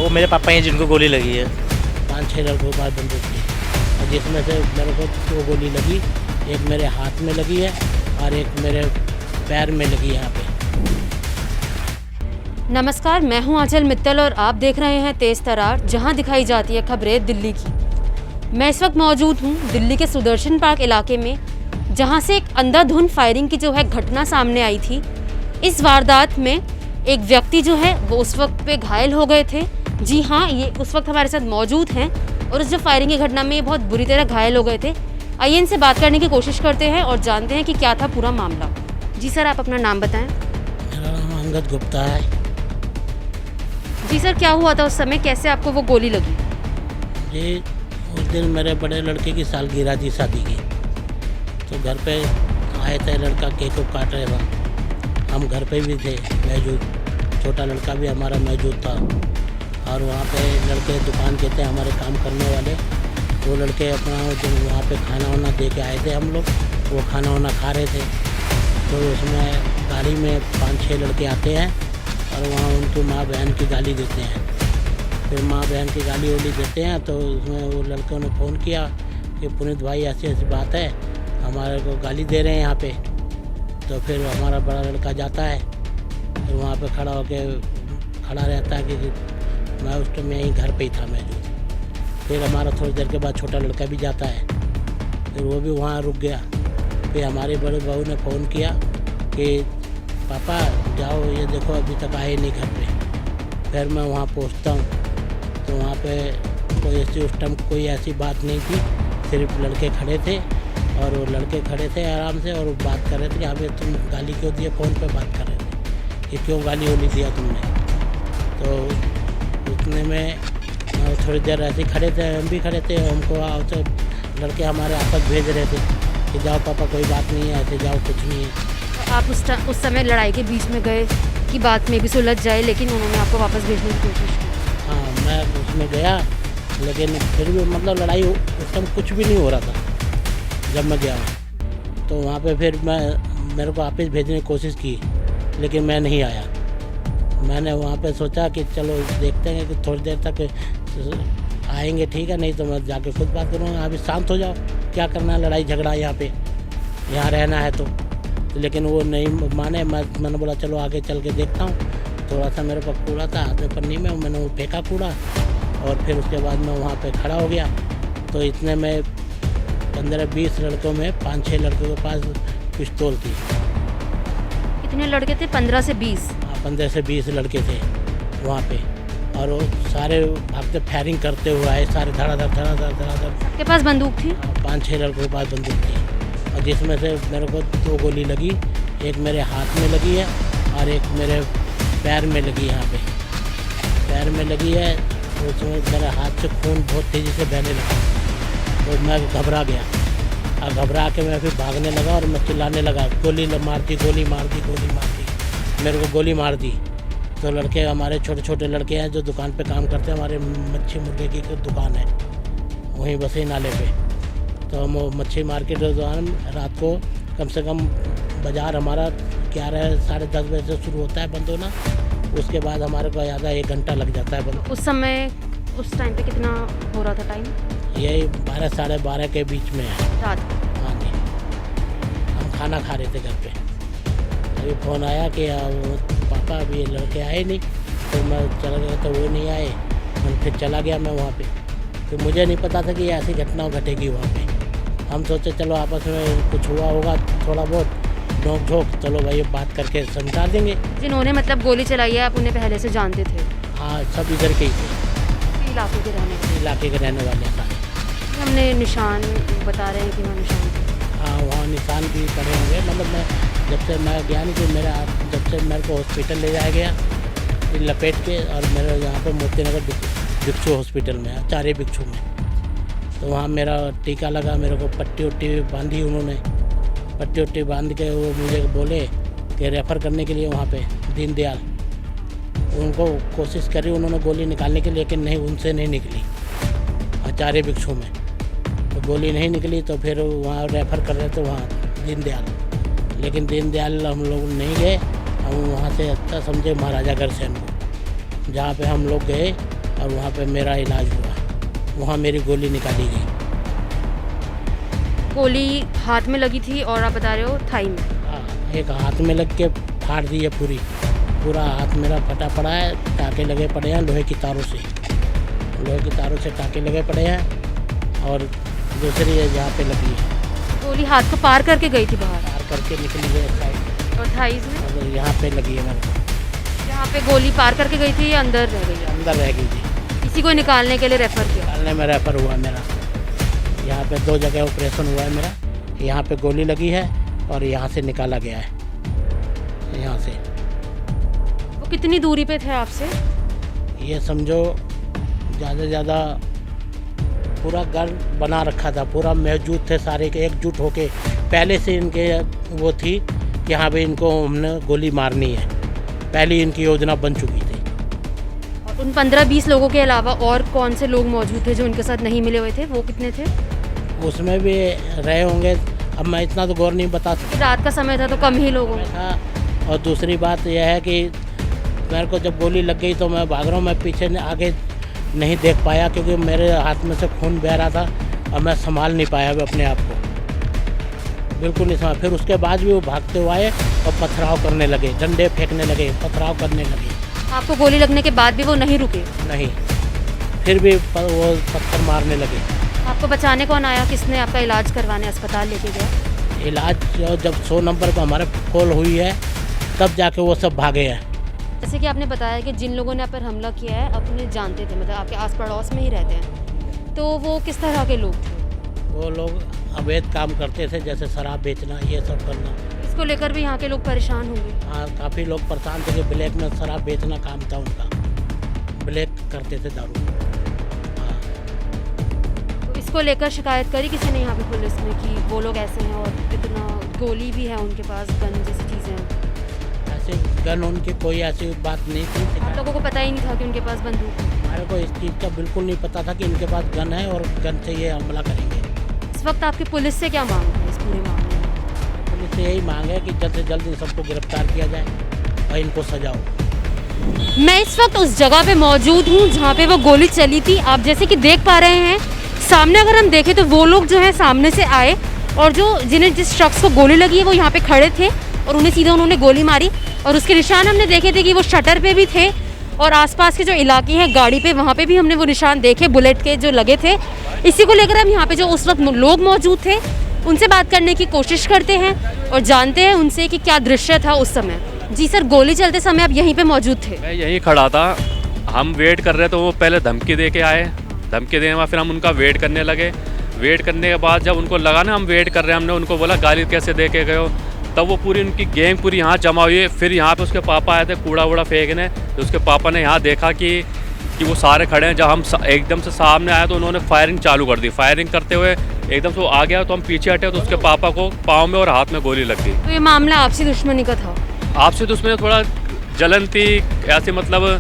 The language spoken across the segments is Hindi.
वो मेरे पापा हैं जिनको गोली लगी है। 5-6 लड़कों के पास बंदूक थी और जिसमें से मेरे को 2 गोली लगी, एक मेरे हाथ में लगी है और एक मेरे पैर में लगी यहाँ पे। नमस्कार, मैं हूं आंचल मित्तल और आप देख रहे हैं तेज तरार, जहां दिखाई जाती है खबरें दिल्ली की। मैं इस वक्त मौजूद हूं दिल्ली के सुदर्शन पार्क इलाके में, जहां से एक अंधाधुंध फायरिंग की जो है घटना सामने आई थी। इस वारदात में एक व्यक्ति जो है वो उस वक्त पे घायल हो गए थे। जी हाँ, ये उस वक्त हमारे साथ मौजूद हैं और इस जो फायरिंग की घटना में ये बहुत बुरी तरह घायल हो गए थे। आइए इनसे बात करने की कोशिश करते हैं और जानते हैं कि क्या था पूरा मामला। जी सर, आप अपना नाम बताएं। मेरा नाम अंगद गुप्ता है। जी सर, क्या हुआ था उस समय, कैसे आपको वो गोली लगी? जी, उस दिन मेरे बड़े लड़के की सालगिरह थी शादी की, तो घर पे आए थे, लड़का केक काट रहा था, हम घर पे भी थे मौजूद, छोटा लड़का भी हमारा मौजूद था। और वहाँ पे लड़के दुकान के थे हमारे काम करने वाले, वो लड़के अपना जो वहाँ पे खाना वाना दे के आए थे, हम लोग वो खाना वाना खा रहे थे। तो उसमें गाड़ी में 5-6 लड़के आते हैं और वहाँ उनकी माँ बहन की गाली देते हैं। फिर माँ बहन की गाली वाली देते हैं तो उसमें वो लड़कों ने फ़ोन किया कि पुनीत भाई ऐसी ऐसी बात है, हमारे को गाली दे रहे हैं यहाँ पे। तो फिर हमारा बड़ा लड़का जाता है, फिर वहाँ पे खड़ा रहता है कि मैं उस टाइम यहीं घर पे ही था मौजूद। फिर हमारा थोड़ी देर के बाद छोटा लड़का भी जाता है, फिर वो भी वहाँ रुक गया। फिर हमारे बड़े बहू ने फ़ोन किया कि पापा जाओ, ये देखो अभी तक आए नहीं घर पे। फिर मैं वहाँ पहुँचता हूँ तो वहाँ पे कोई ऐसी उस टाइम कोई ऐसी बात नहीं थी, सिर्फ लड़के खड़े थे और वो लड़के खड़े थे आराम से और बात कर रहे थे कि अभी तुम गाली क्यों दिए, फ़ोन पे बात कर रहे थे कि क्यों गाली वाली दिया तुमने। तो उतने में थोड़ी देर ऐसे खड़े थे, हम भी खड़े थे, हमको तो लड़के हमारे आपस भेज रहे थे कि जाओ पापा कोई बात नहीं है, ऐसे जाओ कुछ नहीं है। आप उस समय लड़ाई के बीच में गए कि बात में भी सुलझ जाए, लेकिन उन्होंने आपको वापस भेजने की कोशिश की? हाँ, मैं उसमें गया, लेकिन फिर भी मतलब लड़ाई उस टाइम कुछ भी नहीं हो रहा था जब मैं गया। तो वहाँ पे फिर मेरे को वापस भेजने की कोशिश की, लेकिन मैं नहीं आया। मैंने वहाँ पे सोचा कि चलो देखते हैं कि थोड़ी देर तक आएंगे, ठीक है, नहीं तो मैं जाके खुद बात करूँगा। अभी शांत हो जाओ, क्या करना है लड़ाई झगड़ा यहाँ पे, यहाँ रहना है तो। लेकिन वो नहीं माने। मैंने बोला चलो आगे चल के देखता हूँ। थोड़ा सा मेरे पास कूड़ा था हाथ में पन्नी में, मैंने वो फेंका कूड़ा और फिर उसके बाद मैं वहाँ पे खड़ा हो गया। तो इतने में 15-20 लड़कों में 5-6 लड़कों के पास पिस्तौल थी। कितने लड़के थे? 15 से 20? हाँ, 15 से 20 लड़के थे वहाँ पे और वो सारे भागते फायरिंग करते हुए आए, सारे धड़ाधड़। सबके पास बंदूक थी? 5-6 लड़कों के पास बंदूक थी और जिसमें से मेरे को 2 गोली लगी, एक मेरे हाथ में लगी है और एक मेरे पैर में लगी, यहाँ पे पैर में लगी है। तो उसमें मेरे हाथ से खून बहुत तेज़ी से बहने लगा, तो मैं घबरा गया और घबरा के मैं फिर भागने लगा और मैं चिल्लाने लगा, गोली मार दी, गोली मार दी, गोली मार दी, मेरे को गोली मार दी। तो लड़के हमारे छोटे छोटे लड़के हैं जो दुकान पे काम करते हैं, हमारे मच्छी मुर्गे की दुकान है वहीं बसई नाले पे। तो हम मच्छी मार्केट दुकान रात को कम से कम बाज़ार हमारा 11 साढ़े 10 बजे से शुरू होता है बंद होना, उसके बाद हमारे को ज़्यादा 1 घंटा लग जाता है बंद। उस समय उस टाइम पे कितना हो रहा था टाइम? यही 12 साढ़े 12 के बीच में है रात को? हाँ जी, हम खाना खा रहे थे घर पे। अभी फ़ोन आया कि पापा अभी लड़के आए नहीं, तो मैं चला गया तो वो नहीं आए, फिर चला गया मैं वहाँ पे। तो मुझे नहीं पता था कि ऐसी घटना घटेगी वहाँ पे। हम सोचे चलो आपस में कुछ हुआ होगा थोड़ा बहुत नोक झोंक, चलो भाई बात करके समझा देंगे। जिन्होंने मतलब गोली चलाई है आप उन्हें पहले से जानते थे? हाँ, सब इधर के ही थे, इलाके के रहने वाले? इलाके के रहने वाले सारे। हमने निशान बता रहे हैं कि वहाँ निशान थे। हाँ, वहाँ निशान भी पड़े होंगे। मतलब मैं जब से मैं गया नहीं, कि जब से मेरे को हॉस्पिटल ले जाया गया लपेट के, और मेरे यहाँ पे मोतीनगर भिक्षु हॉस्पिटल में, चारे भिक्षु में, तो वहाँ मेरा टीका लगा, मेरे को पट्टी उट्टी बांधी उन्होंने, पट्टी उट्टी बांध के वो मुझे बोले कि रेफ़र करने के लिए वहाँ पे दीनदयाल। उनको कोशिश करी उन्होंने गोली निकालने की, लेकिन नहीं, उनसे नहीं निकली। चारे भिक्षु में तो गोली नहीं निकली, तो फिर वहाँ रेफ़र कर रहे थे वहाँ दीनदयाल, लेकिन दीनदयाल हम लोग नहीं गए। हम वहाँ से अच्छा समझे महाराजा अग्रसेन को, जहाँ पे हम लोग गए और वहाँ पे मेरा इलाज हुआ। वहाँ मेरी गोली निकाली गई। गोली हाथ में लगी थी और आप बता रहे हो थाई में। हाँ, एक हाथ में लग के फाड़ दी है पूरा हाथ मेरा फटा पड़ा है। टाँके लगे पड़े हैं लोहे की तारों से टाँके लगे पड़े हैं। और दूसरी है जहाँ पे लगी है, गोली हाथ को पार करके गई थी बाहर पार करके निकली गई साइड, और थाईज में और यहाँ पे लगी है मेरे को। जहाँ पे गोली पार करके गई थी ये अंदर रह गई है। अंदर रह गई थी। किसी को निकालने के लिए रेफर किया। निकालने में रेफर हुआ मेरा। यहाँ पे 2 जगह ऑपरेशन हुआ है मेरा। यहाँ पे गोली लगी है और यहाँ से निकाला गया है, यहाँ से। वो कितनी दूरी पे थे आपसे? ये समझो ज़्यादा से ज़्यादा पूरा घर बना रखा था, पूरा मौजूद थे सारे के एकजुट होके। पहले से इनके वो थी कि हाँ भाई इनको हमने गोली मारनी है, पहले इनकी योजना बन चुकी थी। और उन 15-20 लोगों के अलावा और कौन से लोग मौजूद थे जो उनके साथ नहीं मिले हुए थे? वो कितने थे? उसमें भी रहे होंगे, अब मैं इतना तो गौर नहीं बता सकता। रात का समय था तो कम ही लोग होंगे। था। और दूसरी बात यह है कि मेरे को जब गोली लग गई तो मैं भाग रहा हूँ, मैं पीछे आगे नहीं देख पाया क्योंकि मेरे हाथ में से खून बह रहा था और मैं संभाल नहीं पाया अपने आप को, बिल्कुल नहीं संभाल। फिर उसके बाद भी वो भागते हुए आए और पथराव करने लगे, डंडे फेंकने लगे, पथराव करने लगे। आपको गोली लगने के बाद भी वो नहीं रुके? नहीं, फिर भी वो पत्थर मारने लगे। आपको बचाने कौन आया? किसने आपका इलाज करवाने अस्पताल लेके गया? इलाज जब 100 नंबर पर हमारे कॉल हुई है तब जाके वो सब भागे हैं। जैसे कि आपने बताया कि जिन लोगों ने आप पर हमला किया है अपने जानते थे, मतलब आपके आस पड़ोस में ही रहते हैं, तो वो किस तरह के लोग थे? वो लोग अवैध काम करते थे, जैसे शराब बेचना, ये सब करना। इसको लेकर भी यहाँ के लोग परेशान होंगे। हाँ, काफ़ी लोग परेशान थे कि ब्लैक में शराब बेचना काम था उनका, ब्लैक करते थे दारू। हाँ। तो इसको लेकर शिकायत करी किसी ने यहाँ पे पुलिस में कि वो लोग ऐसे हैं और इतना गोली भी है उनके पास, गन जैसी चीज़ें हैं? ऐसे गन उनकी कोई ऐसी बात नहीं थी। आप लोगों को पता ही नहीं था कि उनके पास बंदूक है? हमारे को इस चीज़ का बिल्कुल नहीं पता था कि इनके पास गन है और गन से ये हमला करेंगे। इस वक्त आपकी पुलिस से क्या मांग है इस पूरे मामले में? पुलिस से यही मांग है कि जल्द से जल्द इन सबको गिरफ्तार किया जाए और इनको सजा हो। मैं इस वक्त उस जगह पे मौजूद हूँ जहाँ पे वो गोली चली थी। आप जैसे कि देख पा रहे हैं सामने, अगर हम देखें तो वो लोग जो है सामने से आए और जिस शख्स को गोली लगी है वो यहाँ पे खड़े थे और उन्हें सीधा उन्होंने गोली मारी। और उसके निशान हमने देखे थे कि वो शटर पे भी थे और आसपास के जो इलाके हैं गाड़ी पे, वहाँ पे भी हमने वो निशान देखे बुलेट के जो लगे थे। इसी को लेकर हम यहाँ पे जो उस वक्त लोग मौजूद थे उनसे बात करने की कोशिश करते हैं और जानते हैं उनसे कि क्या दृश्य था उस समय। जी सर, गोली चलते समय आप यहीं पे मौजूद थे? मैं यहीं खड़ा था, हम वेट कर रहे थे। वो पहले धमकी दे के आए, धमकी देने के बाद फिर हम उनका वेट करने लगे। वेट करने के बाद जब उनको लगा ना हम वेट कर रहे हैं, हमने उनको बोला गाली कैसे दे के गए हो, तब वो पूरी उनकी गैंग पूरी यहाँ जमा हुई है। फिर यहाँ पे उसके पापा आए थे कूड़ा वूड़ा फेंकने, तो उसके पापा ने यहाँ देखा कि वो सारे खड़े हैं। जब हम एकदम से सामने आए तो उन्होंने फायरिंग चालू कर दी। फायरिंग करते हुए एकदम से वो आ गया तो हम पीछे हटे तो उसके पापा को पाँव में और हाथ में गोली लग गई। तो ये मामला आपसी दुश्मनी का था? आपसे दुश्मनी थोड़ा जलन थी, ऐसे मतलब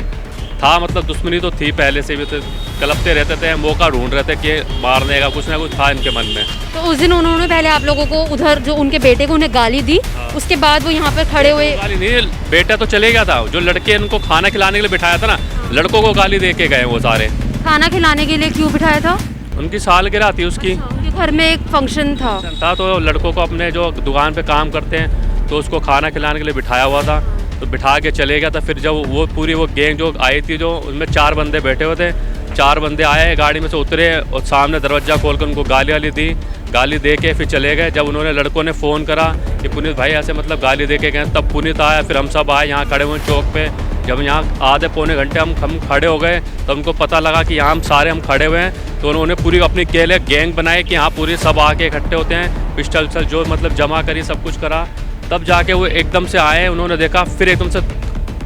था, मतलब दुश्मनी तो थी पहले से भी, तो कलपते रहते थे, मौका ढूंढ रहे थे कि मारने का कुछ ना कुछ था इनके मन में। तो उस दिन उन्होंने पहले आप लोगों को उधर जो उनके बेटे को उन्हें गाली दी, उसके बाद वो यहाँ पर खड़े हुए? गाली नहीं, बेटा तो चले गया था, जो लड़के उनको खाना खिलाने के लिए बिठाया था ना, लड़कों को गाली दे के गए वो सारे। खाना खिलाने के लिए क्यों बिठाया था? उनकी सालगिरह थी उसकी। उनके घर में एक फंक्शन था तो लड़कों को अपने जो दुकान पे काम करते हैं तो उसको खाना खिलाने के लिए बिठाया हुआ था, तो बिठा के चले गया था। फिर जब वो पूरी वो गैंग जो आई थी, जो उनमें 4 बंदे बैठे हुए थे, 4 बंदे आए, गाड़ी में से उतरे और सामने दरवाज़ा खोल कर उनको गाली वाली दी। गाली दे के फिर चले गए। जब उन्होंने लड़कों ने फ़ोन करा कि पुनीत भाई ऐसे मतलब गाली दे के गए, तब पुनीत आया। फिर हम सब आए, यहाँ खड़े हुए चौक पे। जब यहाँ आधे पौने घंटे हम खड़े हो गए तो उनको पता लगा कि यहाँ हम खड़े हुए हैं, तो उन्होंने पूरी अपनी केले गैंग बनाई कि यहाँ पूरी सब आके इकट्ठे होते हैं, पिस्टल जो मतलब जमा करी, सब कुछ करा। तब जाके वो एकदम से आए, उन्होंने देखा, फिर एकदम से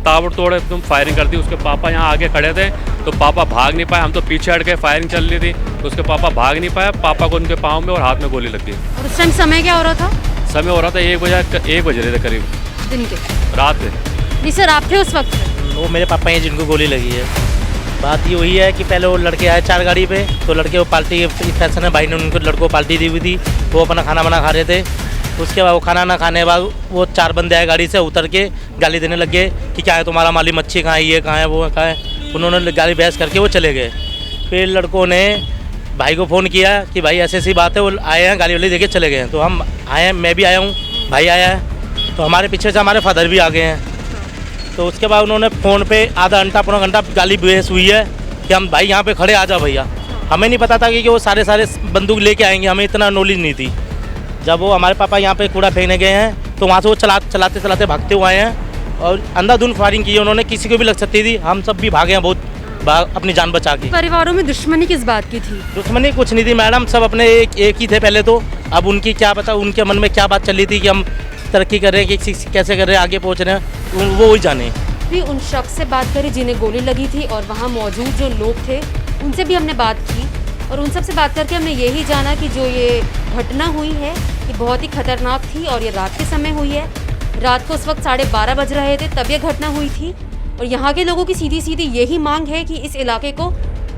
ताबड़तोड़ एकदम फायरिंग कर दी। उसके पापा यहाँ आगे खड़े थे तो पापा भाग नहीं पाए, हम तो पीछे हट गए, फायरिंग चल रही थी तो उसके पापा भाग नहीं पाए, पापा को उनके पाँव में और हाथ में गोली लग गई। और उस टाइम समय क्या हो रहा था? समय हो रहा था 1 बज रहे थे करीब, दिन के, रात के। जी सर, आप थे उस वक्त? वो मेरे पापा हैं जिनको गोली लगी है। बात ये हुई है कि पहले वो लड़के आए 4 गाड़ी पे, तो लड़के वो पार्टी फैशन है, भाई ने उनको लड़कों को पार्टी दी हुई थी, वो अपना खाना बना खा रहे थे। उसके बाद वो खाना ना खाने के बाद वो 4 बंदे आए गाड़ी से, उतर के गाली देने लग गए कि क्या है तुम्हारा माली, मच्छी कहाँ है, ये कहाँ है, वो कहाँ है। उन्होंने गाली बहस करके वो चले गए। फिर लड़कों ने भाई को फ़ोन किया कि भाई ऐसी ऐसी बात है, वो आए हैं गाली वाली देके चले गए हैं। तो हम आए हैं, मैं भी आया हूँ, भाई आया है, तो हमारे पीछे से हमारे फादर भी आ गए हैं। तो उसके बाद उन्होंने फ़ोन पे आधा घंटा पौना घंटा गाली बहस हुई है कि हम भाई यहाँ पे खड़े आ जाओ भैया। हमें नहीं पता था कि वो सारे बंदूक लेके आएंगे, हमें इतना नॉलेज नहीं थी। जब वो हमारे पापा यहाँ पे कूड़ा फेंकने गए हैं तो वहाँ से वो चलाते चलाते भागते हुए आए हैं और अंधाधुंध फायरिंग की है उन्होंने, किसी को भी लग सकती थी। हम सब भी भागे हैं बहुत, अपनी जान बचा के। परिवारों में दुश्मनी किस बात की थी? दुश्मनी कुछ नहीं थी मैडम, सब अपने एक ही थे पहले तो। अब उनकी क्या पता उनके मन में क्या बात चल रही थी कि हम तरक्की कर रहे हैं, कि कैसे कर रहे हैं, आगे पहुँच रहे हैं, वो ही जाने। भी उन शख्स से बात करी जिन्हें गोली लगी थी और वहाँ मौजूद जो लोग थे उनसे भी हमने बात की और उन सब से बात करके हमने यही जाना कि जो ये घटना हुई है ये बहुत ही खतरनाक थी और ये रात के समय हुई है। रात को उस वक्त 12:30 बज रहे थे तब ये घटना हुई थी और यहाँ के लोगों की सीधी सीधी यही मांग है कि इस इलाके को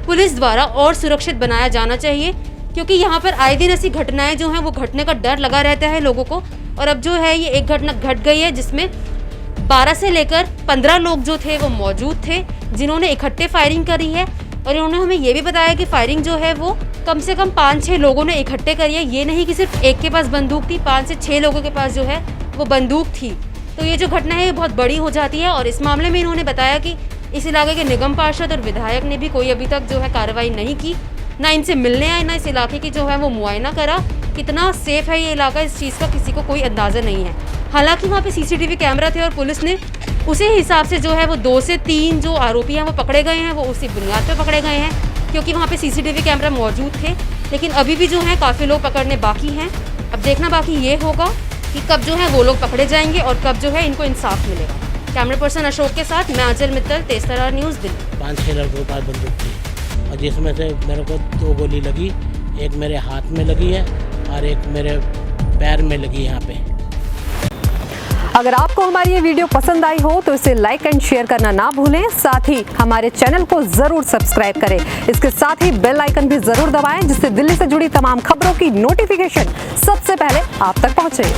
पुलिस द्वारा और सुरक्षित बनाया जाना चाहिए, क्योंकि यहाँ पर आए दिन ऐसी घटनाएं जो हैं वो घटने का डर लगा रहता है लोगों को। और अब जो है ये एक घटना घट गई है जिसमें 12 से लेकर 15 लोग जो थे वो मौजूद थे जिन्होंने इकट्ठे फायरिंग करी है। और इन्होंने हमें ये भी बताया कि फायरिंग जो है वो कम से कम 5-6 लोगों ने इकट्ठे करी है। ये नहीं कि सिर्फ एक के पास बंदूक थी, 5 से 6 लोगों के पास जो है वो बंदूक थी। तो ये जो घटना है ये बहुत बड़ी हो जाती है और इस मामले में इन्होंने बताया कि इस इलाके के निगम पार्षद और विधायक ने भी कोई अभी तक जो है कार्रवाई नहीं की, ना इनसे मिलने आए, ना इस इलाके की जो है वो मुआयना करा। कितना सेफ है ये इलाका, इस चीज़ का किसी को कोई अंदाज़ा नहीं है। हालांकि वहाँ पे CCTV कैमरा थे और पुलिस ने उसी हिसाब से जो है वो 2 से 3 जो आरोपी हैं वो पकड़े गए हैं, वो उसी बुनियाद पे पकड़े गए हैं क्योंकि वहाँ पे CCTV कैमरा मौजूद थे। लेकिन अभी भी जो है काफ़ी लोग पकड़ने बाकी हैं। अब देखना बाकी ये होगा कि कब जो है वो लोग पकड़े जाएंगे और कब जो है इनको इंसाफ मिलेगा। कैमरा पर्सन अशोक के साथ मैं आंचल मित्तल, तेज तरार न्यूज़, दिल्ली। 5-6 लड़कों के पास बंदूक थी और जिसमें से मेरे को 2 गोली लगी, एक मेरे हाथ में लगी है और एक मेरे पैर में लगी यहाँ पे। अगर आपको हमारी ये वीडियो पसंद आई हो तो इसे लाइक एंड शेयर करना ना भूलें। साथ ही हमारे चैनल को जरूर सब्सक्राइब करें। इसके साथ ही बेल आइकन भी जरूर दबाएं जिससे दिल्ली से जुड़ी तमाम खबरों की नोटिफिकेशन सबसे पहले आप तक पहुंचे।